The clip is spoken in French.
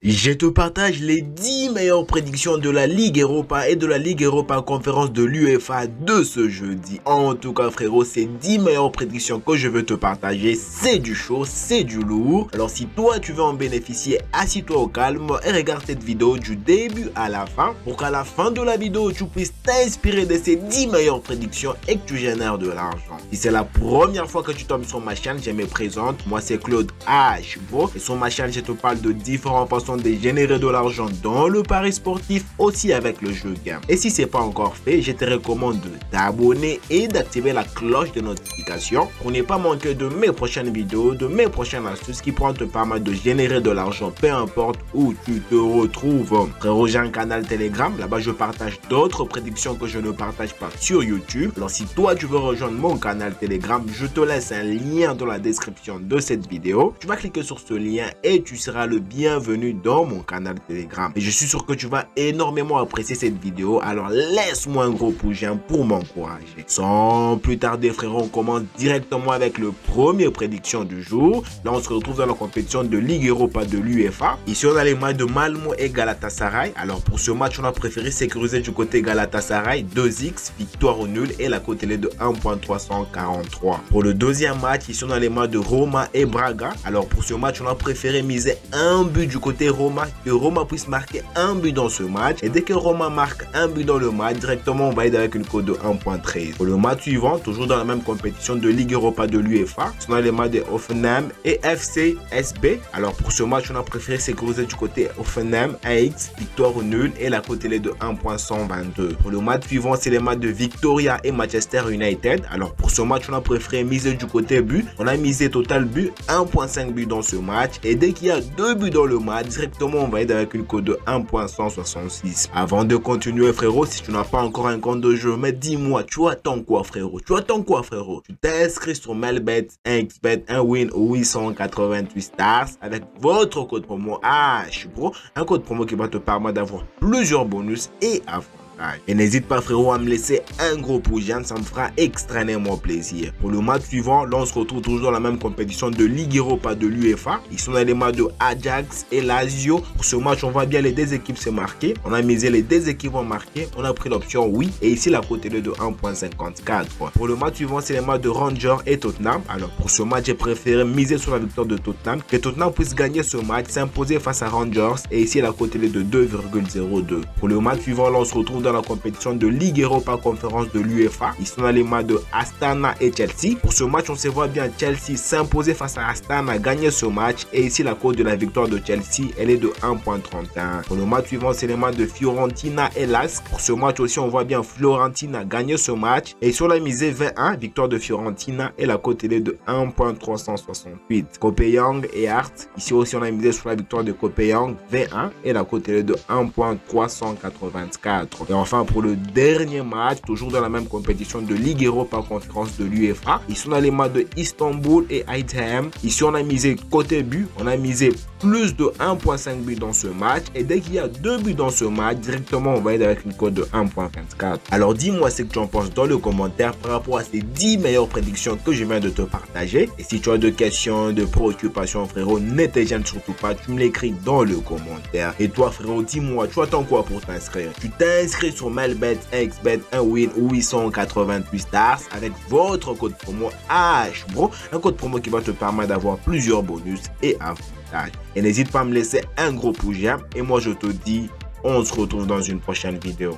Je te partage les 10 meilleures prédictions de la Ligue Europa et de la Ligue Europa Conférence de l'UEFA de ce jeudi. En tout cas frérot, ces 10 meilleures prédictions que je veux te partager, c'est du chaud, c'est du lourd. Alors si toi tu veux en bénéficier, assis-toi au calme et regarde cette vidéo du début à la fin pour qu'à la fin de la vidéo tu puisses t'inspirer de ces 10 meilleures prédictions et que tu génères de l'argent. Si c'est la première fois que tu tombes sur ma chaîne, je me présente, moi c'est Claude H. Bro et sur ma chaîne je te parle de différentes façons de générer de l'argent dans le pari sportif, aussi avec le jeu game. Et si c'est pas encore fait, je te recommande de t'abonner et d'activer la cloche de notification pour ne pas manquer de mes prochaines vidéos, de mes prochaines astuces qui pourront te permettre de générer de l'argent peu importe où tu te retrouves. Frérot, j'ai un canal Telegram, là-bas je partage d'autres prédictions que je ne partage pas sur YouTube. Alors si toi tu veux rejoindre mon canal Telegram, je te laisse un lien dans la description de cette vidéo. Tu vas cliquer sur ce lien et tu seras le bienvenu dans mon canal Telegram. Et je suis sûr que tu vas énormément apprécier cette vidéo. Alors laisse-moi un gros pouce j'aime pour m'encourager. Sans plus tarder frérot, on commence directement avec le premier prédiction du jour. Là on se retrouve dans la compétition de Ligue Europa de l'UEFA. Ici on a les matchs de Malmo et Galatasaray. Alors pour ce match on a préféré sécuriser du côté Galatasaray 2x, victoire au nul et la cote est de 1.343. Pour le deuxième match, ici on a les matchs de Roma et Braga. Alors pour ce match on a préféré miser un but du côté Roma, que Roma puisse marquer un but dans ce match. Et dès que Roma marque un but dans le match, directement on va être avec une cote de 1.13. Pour le match suivant, toujours dans la même compétition de Ligue Europa de l'UEFA, on a les matchs de Hoffenheim et FCSB. Alors pour ce match, on a préféré sécuriser du côté Hoffenheim 1x, victoire au nul et la cote est de 1.122. Pour le match suivant, c'est les matchs de Victoria et Manchester United. Alors pour ce match, on a préféré miser du côté but. On a misé total but 1.5 but dans ce match. Et dès qu'il y a 2 buts dans le match, directement on va être avec une cote de 1.166. Avant de continuer frérot, si tu n'as pas encore un compte de jeu, mais dis-moi, tu attends quoi frérot? Tu attends quoi frérot? Tu t'inscris sur Melbet, 1xBet, 1win ou 888 stars avec votre code promo H Bro, un code promo qui va te permettre d'avoir plusieurs bonus et avantages. Et n'hésite pas frérot à me laisser un gros pouce j'aime, ça me fera extrêmement plaisir. Pour le match suivant, là on se retrouve toujours dans la même compétition de Ligue Europa de l'UEFA. Ici on a les matchs de Ajax et Lazio. Pour ce match on voit bien les deux équipes se marquer. On a misé les deux équipes vont marquer. On a pris l'option oui et ici la cote est de 1.54. Pour le match suivant c'est les matchs de Rangers et Tottenham. Alors pour ce match j'ai préféré miser sur la victoire de Tottenham. Que Tottenham puisse gagner ce match, s'imposer face à Rangers et ici la cote est de 2,02. Pour le match suivant là on se retrouve dans la compétition de Ligue Europa Conférence de l'UEFA. Ici on a les matchs de Astana et Chelsea. Pour ce match on se voit bien Chelsea s'imposer face à Astana, gagner ce match et ici la cote de la victoire de Chelsea elle est de 1.31. Pour le match suivant c'est les matchs de Fiorentina et Lask. Pour ce match aussi on voit bien Fiorentina gagner ce match et sur la misée 21 victoire de Fiorentina et la cote elle est de 1.368. Copenhague et Hearts. Ici aussi on a misé sur la victoire de Copenhague 21 et la cote elle est de 1.384. Et enfin pour le dernier match, toujours dans la même compétition de Ligue Europa Conférence de l'UEFA, ici on a les matchs de Istanbul et Eindhoven. Ici on a misé côté but, on a misé plus de 1.5 buts dans ce match et dès qu'il y a 2 buts dans ce match, directement on va être avec une cote de 1.24. Alors dis-moi ce que tu en penses dans le commentaire par rapport à ces 10 meilleures prédictions que je viens de te partager. Et si tu as des questions, de préoccupations frérot, ne te gêne surtout pas, tu me l'écris dans le commentaire. Et toi frérot, dis-moi, tu attends quoi pour t'inscrire? Tu t'inscris sur Melbet, 1xBet, 1win ou 888 stars avec votre code promo H Bro, un code promo qui va te permettre d'avoir plusieurs bonus et avantages. Et n'hésite pas à me laisser un gros pouce j'aime et moi je te dis on se retrouve dans une prochaine vidéo.